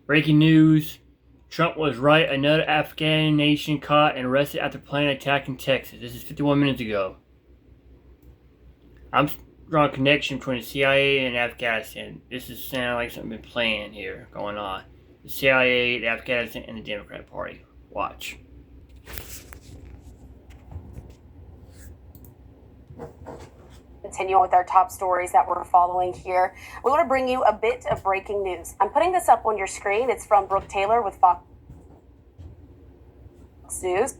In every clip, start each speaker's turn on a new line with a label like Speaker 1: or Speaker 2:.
Speaker 1: Breaking news. Trump was right. Another Afghan nation caught and arrested after planning an attack in Texas. This is 51 minutes ago. I'm drawing a connection between the CIA and Afghanistan. This is sounding like something been planned here, going on. The CIA, the Afghanistan, and the Democrat Party. Watch.
Speaker 2: Continue with our top stories that we're following here. We want to bring you a bit of breaking news. I'm putting this up on your screen. It's from Brooke Taylor with Fox News,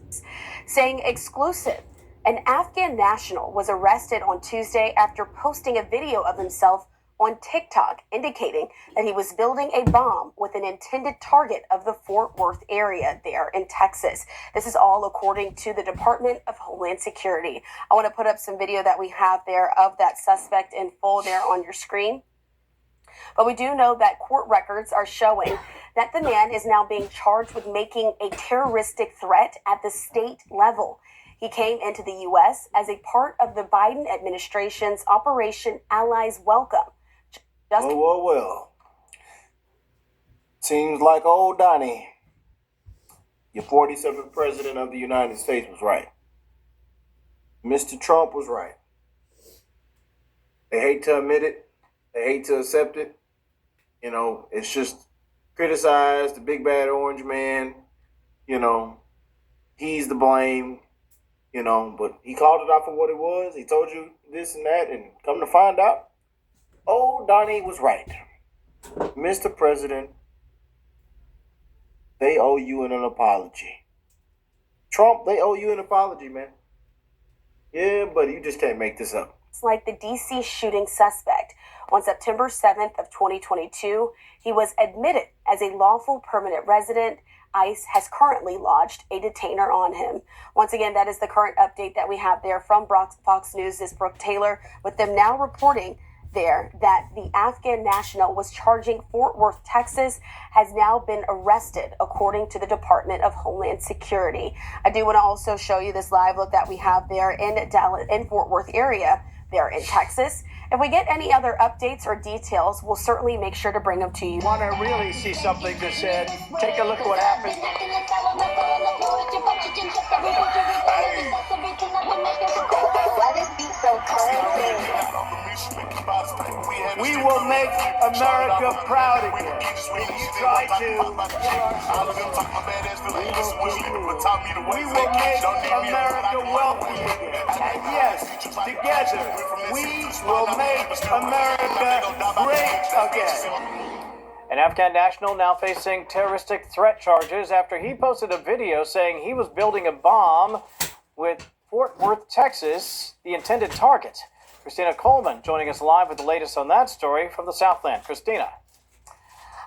Speaker 2: saying exclusive. An Afghan national was arrested on Tuesday after posting a video of himself on TikTok, indicating that he was building a bomb with an intended target of the Fort Worth area there in Texas. This is all according to the Department of Homeland Security. I want to put up some video that we have there of that suspect in full there on your screen. But we do know that court records are showing that the man is now being charged with making a terroristic threat at the state level. He came into the U.S. as a part of the Biden administration's Operation Allies Welcome.
Speaker 3: Well. Seems like old Donnie, your 47th president of the United States, was right. Mr. Trump was right. They hate to admit it. They hate to accept it. You know, it's just criticize the big bad orange man. You know, he's the blame. You know, but he called it out for what it was. He told you this and that, and come to find out, old Donnie was right. Mr. President, they owe you an apology. Trump, they owe you an apology, man. Yeah, buddy, you just can't make this up.
Speaker 2: It's like the D.C. shooting suspect. On September 7th of 2022, he was admitted as a lawful permanent resident. ICE has currently lodged a detainer on him. Once again, that is the current update that we have there from Fox News. This is Brooke Taylor, with them now reporting there that the Afghan national was charging Fort Worth, Texas, has now been arrested, according to the Department of Homeland Security. I do want to also show you this live look that we have there in Dallas, in Fort Worth area, there in Texas. If we get any other updates or details, we'll certainly make sure to bring them to you.
Speaker 4: Want to really see something that's said? Take a look at what happened.
Speaker 5: Why this beat so crazy?
Speaker 4: We will make America proud again. If you try to, we will make America wealthy again. And yes, together, we will make America great again.
Speaker 6: An Afghan national now facing terroristic threat charges after he posted a video saying he was building a bomb with Fort Worth, Texas, the intended target. Christina Coleman joining us live with the latest on that story from the Southland. Christina.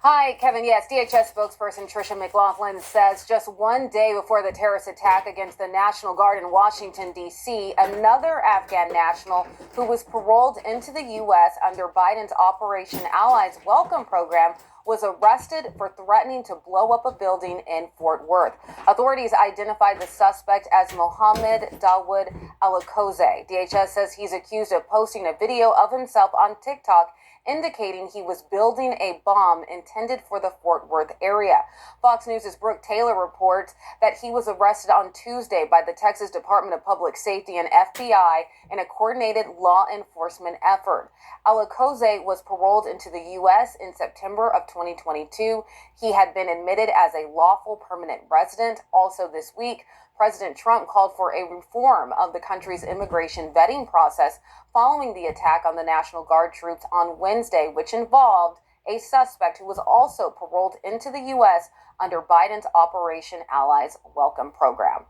Speaker 7: Hi, Kevin. Yes, DHS spokesperson Tricia McLaughlin says just one day before the terrorist attack against the National Guard in Washington, D.C., another Afghan national who was paroled into the U.S. under Biden's Operation Allies Welcome program was arrested for threatening to blow up a building in Fort Worth. Authorities identified the suspect as Mohammed Dawood Alakoze. DHS says he's accused of posting a video of himself on TikTok indicating he was building a bomb intended for the Fort Worth area. Fox News' Brooke Taylor reports that he was arrested on Tuesday by the Texas Department of Public Safety and FBI in a coordinated law enforcement effort. Alakoze was paroled into the U.S. in September of 2022. He had been admitted as a lawful permanent resident. Also this week, President Trump called for a reform of the country's immigration vetting process following the attack on the National Guard troops on Wednesday, which involved a suspect who was also paroled into the U.S. under Biden's Operation Allies Welcome program.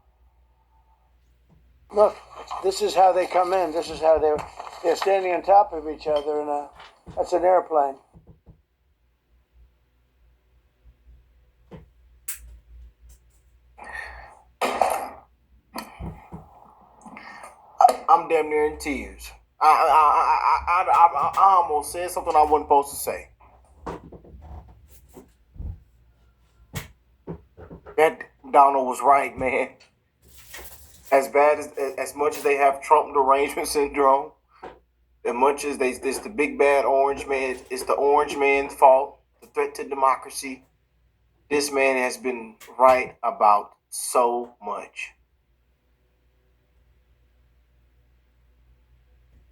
Speaker 4: Look, this is how they come in. This is how they're standing on top of each other, and that's an airplane.
Speaker 3: I'm damn near in tears. I almost said something I wasn't supposed to say. That Donald was right, man. As much as they have Trump derangement syndrome, as much as it's the big bad orange man, it's the orange man's fault. The threat to democracy. This man has been right about so much.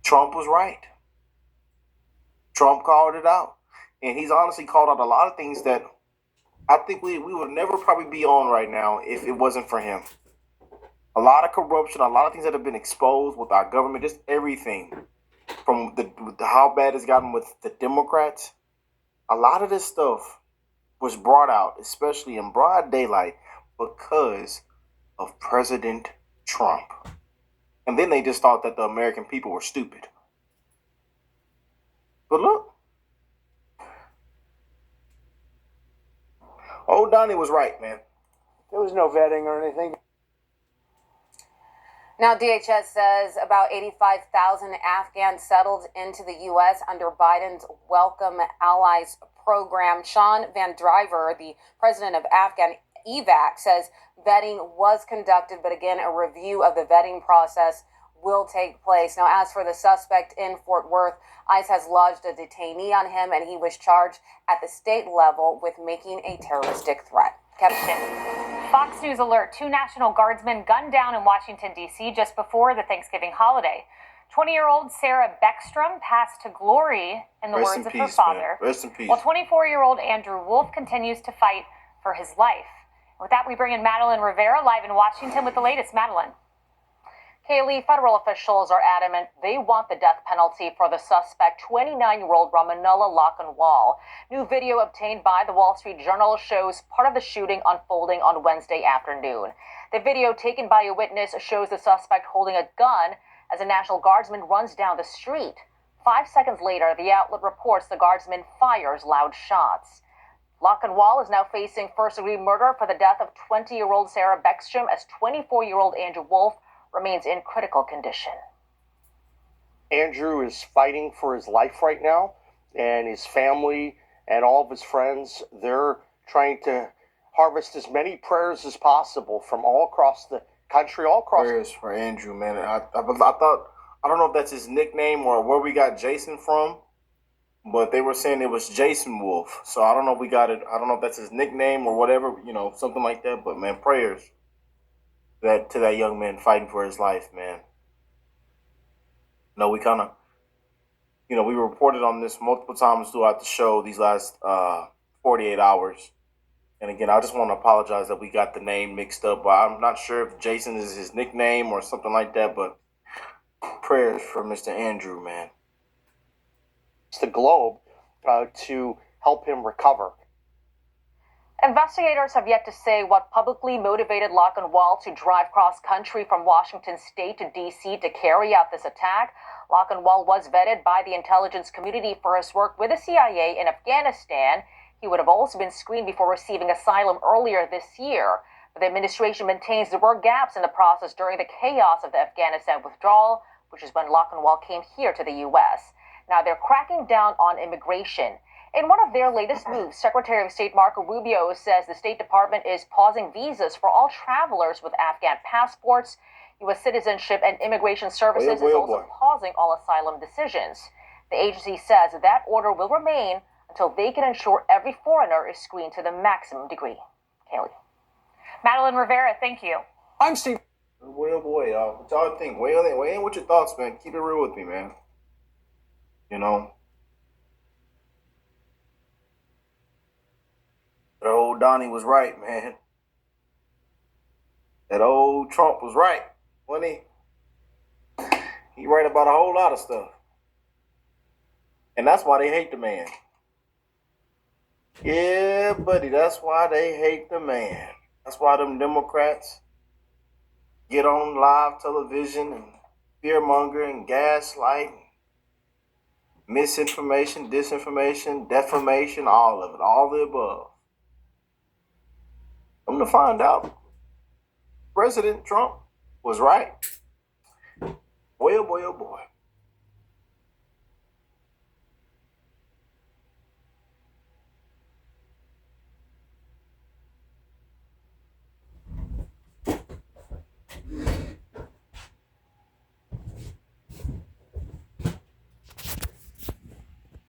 Speaker 3: Trump was right. Trump called it out. And he's honestly called out a lot of things that I think we would never probably be on right now if it wasn't for him. A lot of corruption, a lot of things that have been exposed with our government, just everything from how bad it's gotten with the Democrats. A lot of this stuff was brought out, especially in broad daylight, because of President Trump. And then they just thought that the American people were stupid. But look, old Donnie was right, man.
Speaker 4: There was no vetting or anything.
Speaker 7: Now, DHS says about 85,000 Afghans settled into the U.S. under Biden's Welcome Allies program. Sean Van Driver, the president of Afghan EVAC, says vetting was conducted, but again, a review of the vetting process will take place. Now, as for the suspect in Fort Worth, ICE has lodged a detainee on him, and he was charged at the state level with making a terroristic threat. Kevin.
Speaker 8: Fox News alert: 2 National Guardsmen gunned down in Washington, D.C. just before the Thanksgiving holiday. 20-year-old Sarah Beckstrom passed to glory, in the words of her father.
Speaker 3: Rest in peace.
Speaker 8: While 24-year-old Andrew Wolf continues to fight for his life. With that, we bring in Madeline Rivera live in Washington with the latest. Madeline.
Speaker 9: Kaylee, federal officials are adamant they want the death penalty for the suspect, 29-year-old Ramanullah Lakhanwal. New video obtained by the Wall Street Journal shows part of the shooting unfolding on Wednesday afternoon. The video taken by a witness shows the suspect holding a gun as a National Guardsman runs down the street. 5 seconds later, the outlet reports the Guardsman fires loud shots. Lakhanwal is now facing first-degree murder for the death of 20-year-old Sarah Beckstrom, as 24-year-old Andrew Wolf remains in critical condition.
Speaker 10: Andrew is fighting for his life right now, and his family and all of his friends, they're trying to harvest as many prayers as possible from all across the country, all across.
Speaker 3: Prayers for Andrew, man. I thought, I don't know if that's his nickname or where we got Jason from, but they were saying it was Jason Wolf. So I don't know if we got it. I don't know if that's his nickname or whatever, something like that. But man, prayers to that young man fighting for his life, man. We kind of, we reported on this multiple times throughout the show these last 48 hours. And again, I just want to apologize that we got the name mixed up. I'm not sure if Jason is his nickname or something like that, but prayers for Mr. Andrew, man.
Speaker 10: It's the Globe to help him recover.
Speaker 9: Investigators have yet to say what publicly motivated Lakhanwal to drive cross-country from Washington state to D.C. to carry out this attack. Lakhanwal was vetted by the intelligence community for his work with the CIA in Afghanistan. He would have also been screened before receiving asylum earlier this year. But the administration maintains there were gaps in the process during the chaos of the Afghanistan withdrawal, which is when Lakhanwal came here to the U.S. Now they're cracking down on immigration. In one of their latest moves, Secretary of State Marco Rubio says the State Department is pausing visas for all travelers with Afghan passports. U.S. Citizenship and Immigration Services is also pausing all asylum decisions. The agency says that order will remain until they can ensure every foreigner is screened to the maximum degree. Kaylee.
Speaker 8: Madeline Rivera, thank you.
Speaker 6: I'm Steve.
Speaker 3: Boy, oh boy, y'all. What y'all think? Weigh in with your thoughts, man. Keep it real with me, man. That old Donnie was right, man. That old Trump was right, wasn't he? He right about a whole lot of stuff. And that's why they hate the man. Yeah, buddy, that's why they hate the man. That's why them Democrats get on live television and fearmonger and gaslight, misinformation, disinformation, defamation, all of it, all the above. I'm to find out President Trump was right. Boy, oh boy, oh boy.